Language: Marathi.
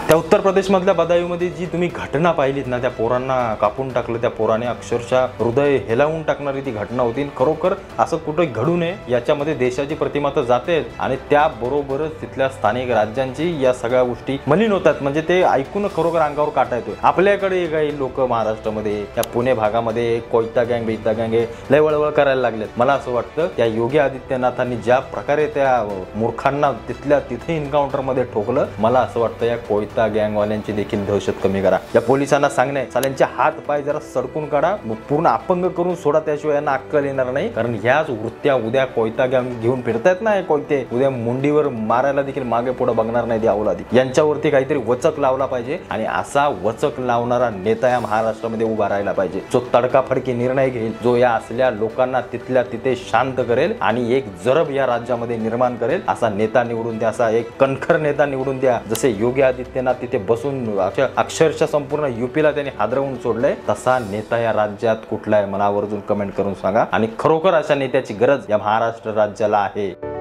त्या उत्तर प्रदेशमधल्या बदायूमध्ये जी तुम्ही घटना पाहिलीत ना, त्या पोरांना कापून टाकलं, त्या पोराने अक्षरशः हृदय हेलावून टाकणारी ती घटना होती। खरोखर असं कुठं घडू नये याच्यामध्ये देशाची प्रतिमा तर जाते आणि त्याबरोबरच तिथल्या स्थानिक राज्यांची या सगळ्या गोष्टी मलिन होतात। म्हणजे ते ऐकून खरोखर अंगावर काटा येतोय। आपल्याकडे काही लोक महाराष्ट्रामध्ये त्या पुणे भागामध्ये कोयता गँग बेता गँग लय वळवळ करायला लागलेत। मला असं वाटतं त्या योगी आदित्यनाथांनी ज्या प्रकारे त्या मूर्खांना तिथल्या तिथे एन्काउंटर मध्ये ठोकलं, मला असं वाटतं या कोयता गँगवाल्यांची देखील दहशत कमी करा। या पोलिसांना सांगणे साल्यांचे हात पाय जरा सडकून काढा, पूर्ण अपंग करून सोडा, त्याशिवाय यांना अक्कल येणार नाही। कारण ह्याच वृत्त्या उद्या कोयता गँग घेऊन फिरतायत ना, कोयते उद्या मुंडीवर मारायला देखील मागे पुढे बघणार नाही ती अवलादी। यांच्यावरती काहीतरी वचक लावला पाहिजे आणि असा वचक लावणारा नेता या महाराष्ट्रामध्ये उभा राहिला पाहिजे, जो तडकाफडकी निर्णय घेईल, जो या असल्या लोकांना तिथल्या तिथे शांत करेल आणि एक जरब या राज्यामध्ये निर्माण करेल। असा नेता निवडून द्या, असा एक कणखर नेता निवडून द्या। जसे योगी आदित्यनाथ तिथे बसून अक्षरशः संपूर्ण यूपीला त्यांनी हादरवून सोडलंय, तसा नेता या राज्यात कुठला आहे मला आवर्जून कमेंट करून सांगा। आणि खरोखर अशा नेत्याची गरज या महाराष्ट्र राज्याला आहे।